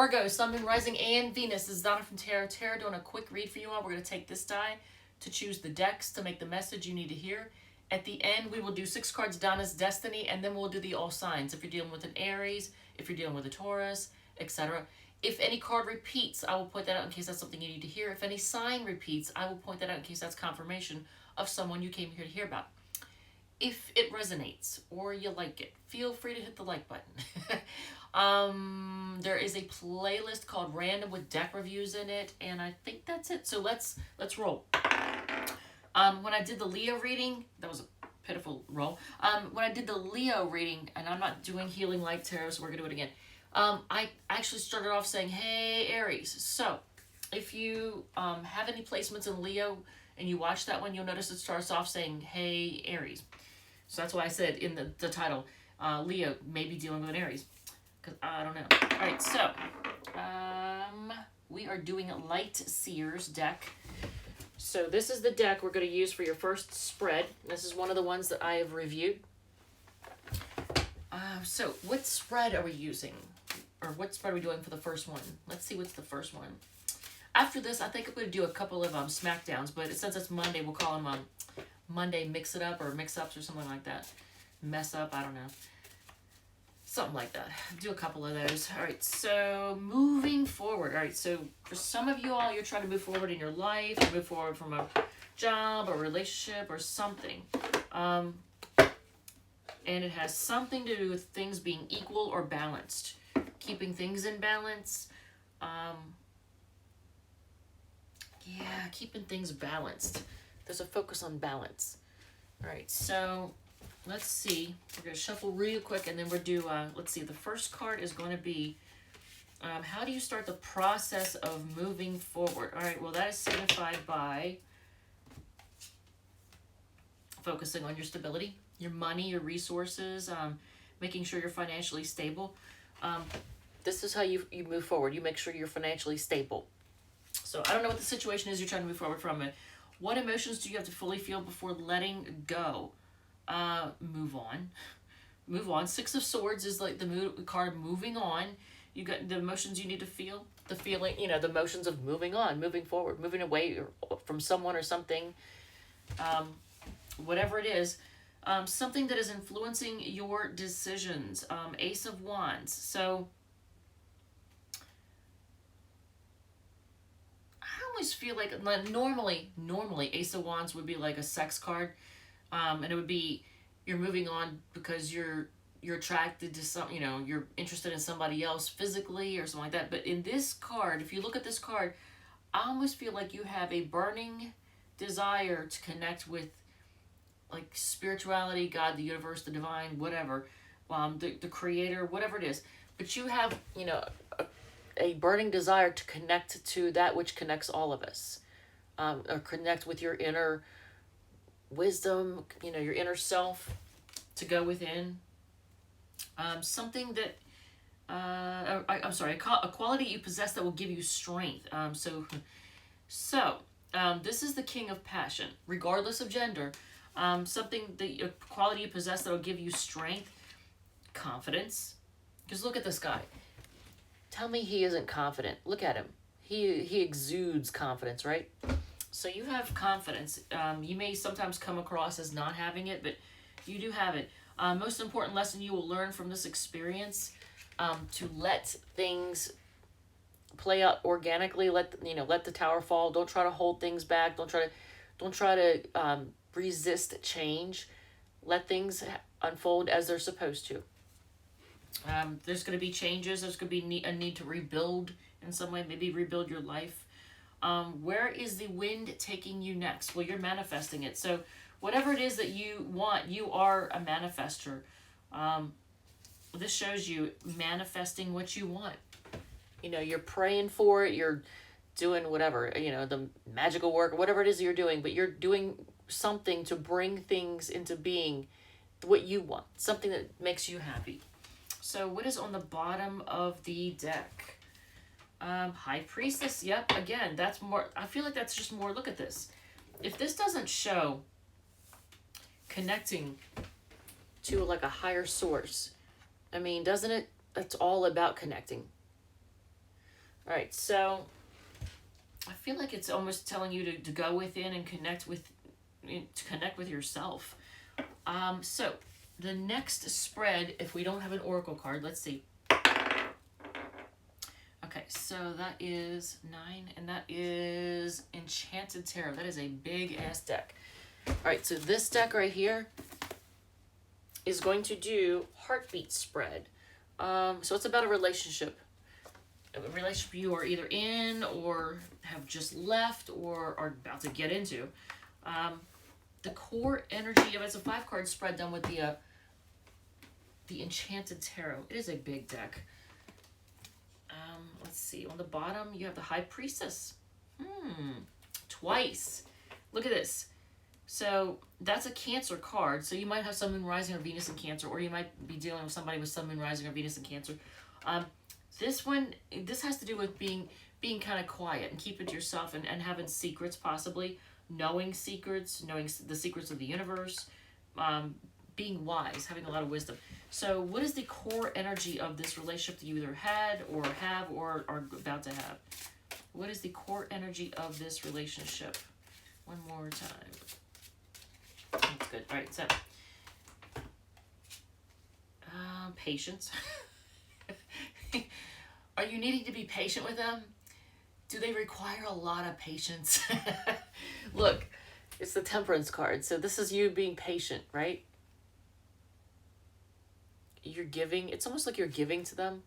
Virgo, Sun, Moon, Rising, and Venus. This is Donna from Tarot. Tarot doing a quick read for you all. We're going to take this die to choose the decks to make the message you need to hear. At the end, we will do 6 cards, Donna's Destiny, and then we'll do the all signs. If you're dealing with an Aries, if you're dealing with a Taurus, etc. If any card repeats, I will point that out in case that's something you need to hear. If any sign repeats, I will point that out in case that's confirmation of someone you came here to hear about. If it resonates or you like it, feel free to hit the like button. There is a playlist called Random with deck reviews in it, and I think that's it. So let's roll. When I did the Leo reading, that was a pitiful roll. When I did the Leo reading, and I'm not doing Healing Light Tarot, so we're gonna do it again. I actually started off saying, "Hey Aries." So if you have any placements in Leo and you watch that one, you'll notice it starts off saying, "Hey Aries." So that's why I said in the title, Leo may be dealing with an Aries. Because I don't know. All right, so we are doing Light Seers deck. So this is the deck we're going to use for your first spread. This is one of the ones that I have reviewed. So what spread are we using? Or what spread are we doing for the first one? Let's see what's the first one. After this, I think I'm going to do a couple of smackdowns, but since it's Monday, we'll call them Monday Mix It Up or Mix Ups or something like that. Mess Up, I don't know. Something like that. Do a couple of those. All right, so moving forward. All right, so for some of you all, you're trying to move forward in your life, move forward from a job, a relationship, or something. And it has something to do with things being equal or balanced. Keeping things in balance. Yeah, keeping things balanced. There's a focus on balance. All right, so let's see. We're going to shuffle real quick, and then we'll do, let's see, the first card is going to be, how do you start the process of moving forward? All right, well, that is signified by focusing on your stability, your money, your resources, making sure you're financially stable. This is how you move forward. You make sure you're financially stable. So I don't know what the situation is you're trying to move forward from. What emotions do you have to fully feel before letting go? Move on. Move on. 6 of Swords is like the card moving on. You got the emotions you need to feel. The feeling, the emotions of moving on, moving forward, moving away from someone or something. Whatever it is. Something that is influencing your decisions. Ace of Wands. So I always feel like normally Ace of Wands would be like a sex card, and it would be you're moving on because you're attracted to some, you're interested in somebody else physically or something like that. But in this card, if you look at this card, I almost feel like you have a burning desire to connect with like spirituality, God, the universe, the divine, whatever, the creator, whatever it is. But you have, a burning desire to connect to that which connects all of us, or connect with your inner wisdom, your inner self, to go within. Something that, I'm sorry, a quality you possess that will give you strength. So this is the King of Passion, regardless of gender. Something a quality you possess that will give you strength, confidence. Because look at this guy. Tell me he isn't confident. Look at him. He exudes confidence, right? So you have confidence. You may sometimes come across as not having it, but you do have it. Most important lesson you will learn from this experience, to let things play out organically. Let the tower fall. Don't try to hold things back. Don't try to resist change. Let things unfold as they're supposed to. There's going to be changes. There's going to be a need to rebuild in some way, maybe rebuild your life. Where is the wind taking you next? Well, you're manifesting it. So whatever it is that you want, you are a manifester. This shows you manifesting what you want. You're praying for it. You're doing whatever, the magical work, whatever it is you're doing, but you're doing something to bring things into being, what you want, something that makes you happy. So what is on the bottom of the deck? High Priestess. Yep, again, that's more, I feel like that's just more, look at this. If this doesn't show connecting to like a higher source, I mean, doesn't it, it's all about connecting. All right, so I feel like it's almost telling you to go within and connect with yourself. So the next spread, if we don't have an oracle card, let's see. Okay, so that is 9, and that is Enchanted Tarot. That is a big ass deck. All right, so this deck right here is going to do heartbeat spread. So it's about a relationship. A relationship you are either in or have just left or are about to get into. The core energy of it's a 5-card spread done with the Enchanted Tarot. It is a big deck. Let's see. On the bottom, you have the High Priestess. Twice. Look at this. So that's a Cancer card. So you might have Sun, Moon, Rising, or Venus in Cancer, or you might be dealing with somebody with Sun, Moon, Rising, or Venus in Cancer. This has to do with being kind of quiet and keeping to yourself and having secrets, possibly knowing secrets, knowing the secrets of the universe, being wise, having a lot of wisdom. So what is the core energy of this relationship that you either had or have or are about to have? What is the core energy of this relationship? One more time. That's good. All right, so patience. Are you needing to be patient with them? Do they require a lot of patience? Look, it's the Temperance card. So this is you being patient, right? You're giving. It's almost like you're giving to them.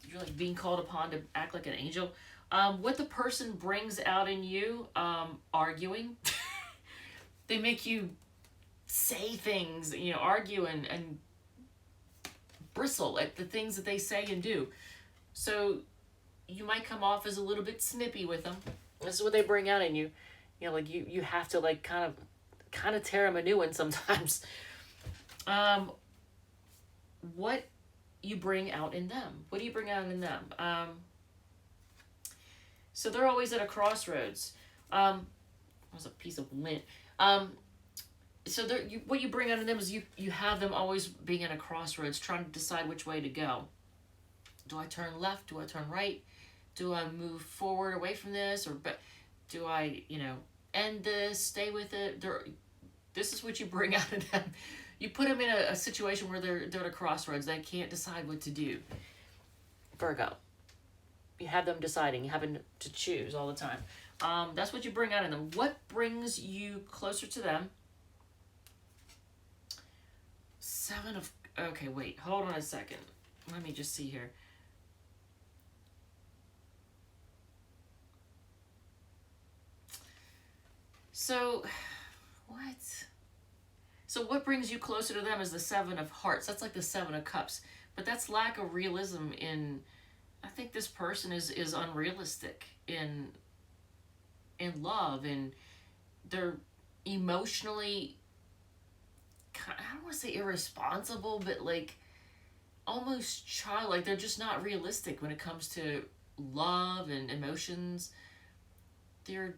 You're like being called upon to act like an angel. What the person brings out in you, arguing. They make you say things, argue and bristle at the things that they say and do. So you might come off as a little bit snippy with them. This is what they bring out in you. Like you have to like kind of tear them a new one sometimes. What you bring out in them. What do you bring out in them? So they're always at a crossroads. That was a piece of lint. So what you bring out in them is you have them always being at a crossroads, trying to decide which way to go. Do I turn left? Do I turn right? Do I move forward away from this? Or do I, end this, stay with it? This is what you bring out in them. You put them in a situation where they're at a crossroads. They can't decide what to do. Virgo. You have them deciding. You have them to choose all the time. That's what you bring out in them. What brings you closer to them? 7 of... Okay, wait. Hold on a second. Let me just see here. So, what? So what brings you closer to them is the 7 of Hearts. That's like the 7 of Cups. But that's lack of realism in... I think this person is unrealistic in love, and they're emotionally... I don't want to say irresponsible, but like almost childlike. They're just not realistic when it comes to love and emotions. They're...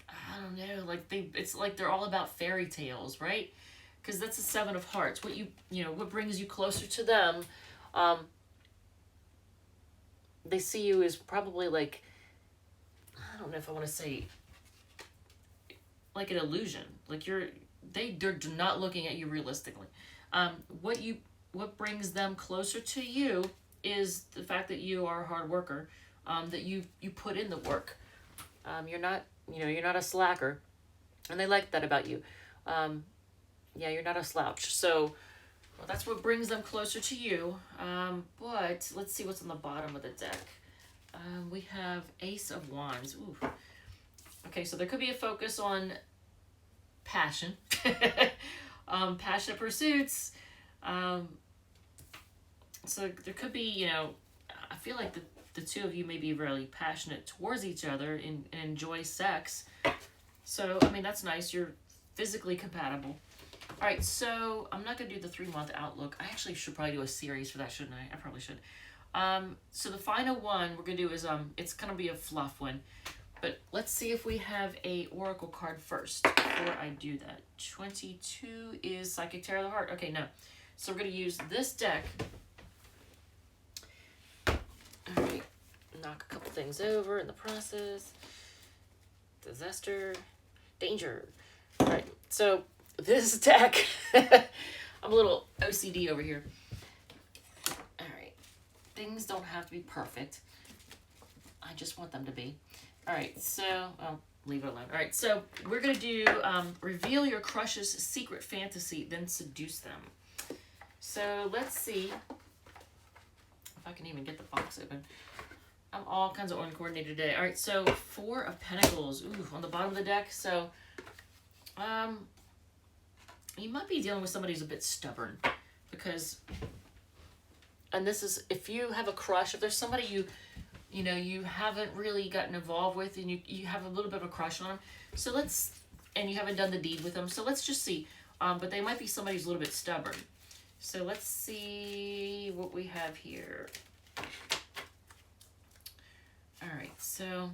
I don't know, like it's like they're all about fairy tales, right? Because that's the 7 of Hearts. What brings you closer to them? They see you as probably like, I don't know if I want to say like an illusion. Like they're not looking at you realistically. What brings them closer to you is the fact that you are a hard worker, that you put in the work. You're not a slacker, and they like that about you. You're not a slouch. So that's what brings them closer to you. But let's see what's on the bottom of the deck. We have Ace of Wands. Ooh. Okay, so there could be a focus on passion, passionate pursuits. So there could be, I feel like the two of you may be really passionate towards each other and enjoy sex. So, that's nice. You're physically compatible. All right, so I'm not going to do the 3-month outlook. I actually should probably do a series for that, shouldn't I? I probably should. So the final one we're going to do is, it's going to be a fluff one. But let's see if we have a oracle card first before I do that. 22 is Psychic Tarot of the Heart. Okay, no. So we're going to use this deck. All right. Knock a couple things over in the process. Disaster. Danger. All right. So this deck, I'm a little OCD over here. All right. Things don't have to be perfect. I just want them to be. All right. So, I'll leave it alone. All right. So we're going to do reveal your crush's secret fantasy, then seduce them. So let's see if I can even get the box open. I'm all kinds of uncoordinated today. All right, so 4 of Pentacles. Ooh, on the bottom of the deck. So, you might be dealing with somebody who's a bit stubborn. Because, and this is, if you have a crush, if there's somebody you know, you haven't really gotten involved with, and you have a little bit of a crush on them. So and you haven't done the deed with them. So let's just see. But they might be somebody who's a little bit stubborn. So let's see what we have here. All right, so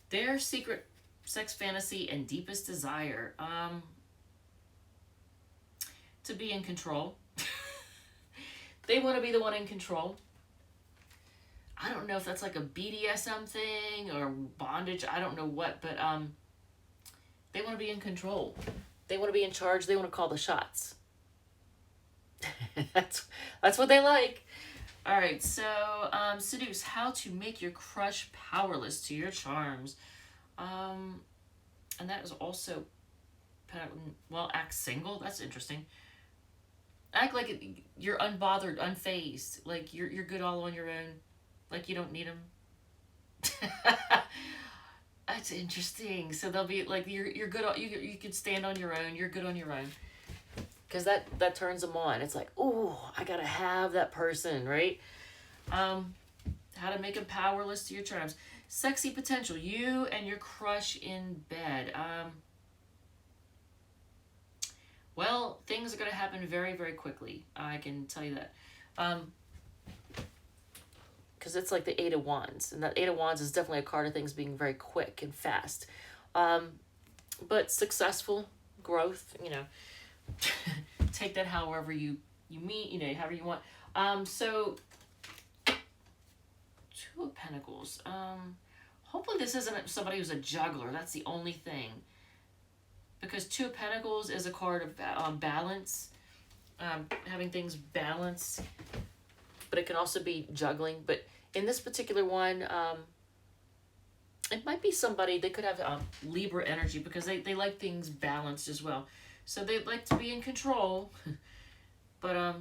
their secret sex fantasy and deepest desire, to be in control. They want to be the one in control. I don't know if that's like a BDSM thing or bondage. I don't know what, but they want to be in control. They want to be in charge. They want to call the shots. That's what they like. All right, so seduce. How to make your crush powerless to your charms. And that is also, well, act single. That's interesting. Act like you're unbothered, unfazed. Like you're good all on your own. Like you don't need them. That's interesting. So they'll be like you're good. You can stand on your own. You're good on your own. Because that turns them on. It's like, ooh, I gotta have that person, right? How to make them powerless to your charms. Sexy potential. You and your crush in bed. Well, things are gonna happen very, very quickly. I can tell you that. Because it's like the 8 of Wands. And that 8 of Wands is definitely a card of things being very quick and fast. But successful growth, you know. Take that however you meet, you know, however you want. So 2 of Pentacles. Hopefully this isn't somebody who's a juggler. That's the only thing. Because 2 of Pentacles is a card of balance. Having things balanced. But it can also be juggling. But in this particular one, it might be somebody, they could have Libra energy because they like things balanced as well. So they like to be in control, but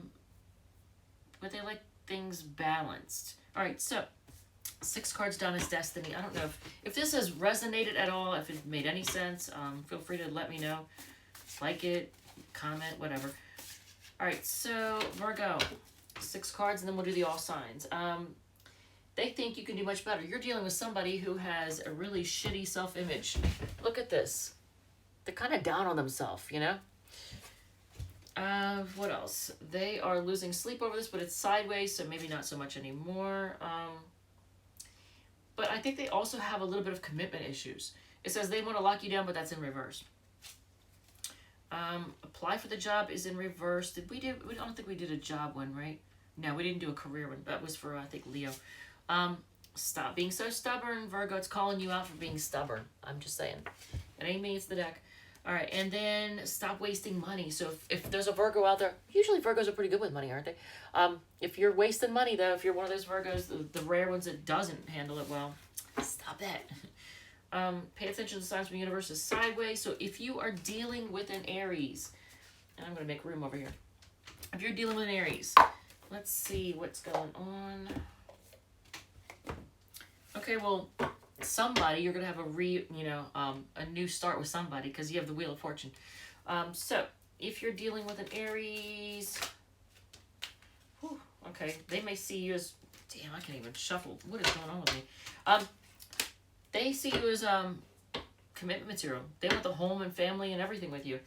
they like things balanced. All right, so 6 cards down is Destiny. I don't know if this has resonated at all, if it made any sense. Feel free to let me know. Like it, comment, whatever. All right, so Virgo, 6 cards, and then we'll do the all signs. They think you can do much better. You're dealing with somebody who has a really shitty self-image. Look at this. They're kind of down on themselves, you know? What else? They are losing sleep over this, but it's sideways, so maybe not so much anymore. But I think they also have a little bit of commitment issues. It says they want to lock you down, but that's in reverse. Apply for the job is in reverse. Did we do? I don't think we did a job one, right? No, we didn't do a career one. That was for, I think, Leo. Stop being so stubborn, Virgo. It's calling you out for being stubborn. I'm just saying. It ain't me, it's the deck. All right, and then stop wasting money. So if there's a Virgo out there, usually Virgos are pretty good with money, aren't they? If you're wasting money, though, if you're one of those Virgos, the rare ones that doesn't handle it well, stop that. Pay attention to the signs from the universe is sideways. So if you are dealing with an Aries, and I'm going to make room over here. If you're dealing with an Aries, let's see what's going on. Okay, well, somebody, you're going to have a new start with somebody because you have the Wheel of Fortune. So, if you're dealing with an Aries, okay, they may see you as, damn, I can't even shuffle. What is going on with me? They see you as commitment material. They want the home and family and everything with you.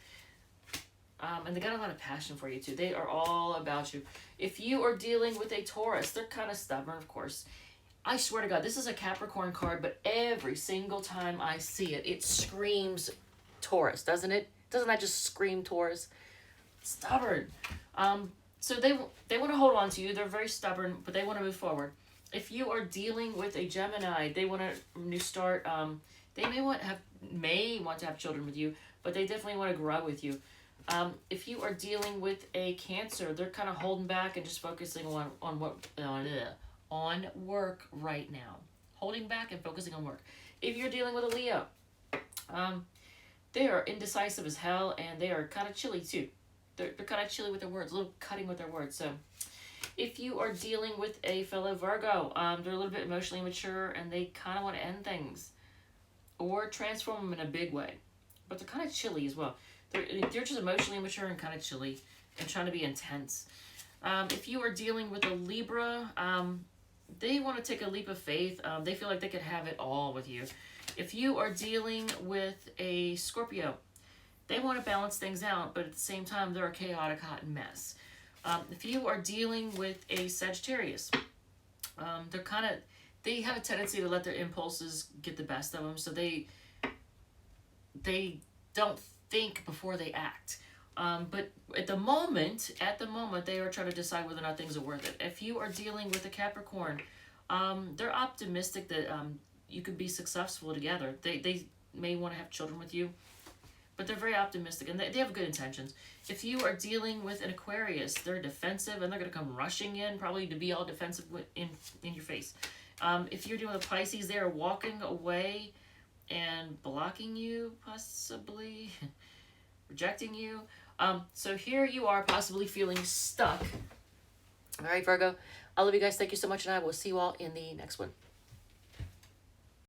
And they got a lot of passion for you, too. They are all about you. If you are dealing with a Taurus, they're kind of stubborn, of course. I swear to God, this is a Capricorn card, but every single time I see it, it screams Taurus, doesn't it? Doesn't that just scream Taurus? Stubborn. So they want to hold on to you. They're very stubborn, but they want to move forward. If you are dealing with a Gemini, they want a new start. They may want to have children with you, but they definitely want to grow with you. If you are dealing with a Cancer, they're kind of holding back and just focusing on work right now. Holding back and focusing on work. If you're dealing with a Leo, they are indecisive as hell, and they are kind of chilly too. They're kind of chilly with their words, a little cutting with their words. So if you are dealing with a fellow Virgo, they're a little bit emotionally mature, and they kind of want to end things or transform them in a big way. But they're kind of chilly as well. They're just emotionally immature and kind of chilly and trying to be intense. If you are dealing with a Libra, they want to take a leap of faith. They feel like they could have it all with you. If you are dealing with a Scorpio, they want to balance things out, but at the same time, they're a chaotic, hot mess. If you are dealing with a Sagittarius, they have a tendency to let their impulses get the best of them, so they don't think before they act. But at the moment, they are trying to decide whether or not things are worth it. If you are dealing with a Capricorn, they're optimistic that you could be successful together. They may want to have children with you, but they're very optimistic, and they have good intentions. If you are dealing with an Aquarius, they're defensive, and they're going to come rushing in, probably to be all defensive in your face. If you're dealing with Pisces, they are walking away and blocking you, possibly rejecting you. So here you are, possibly feeling stuck. All right, Virgo. I love you guys. Thank you so much, and I will see you all in the next one.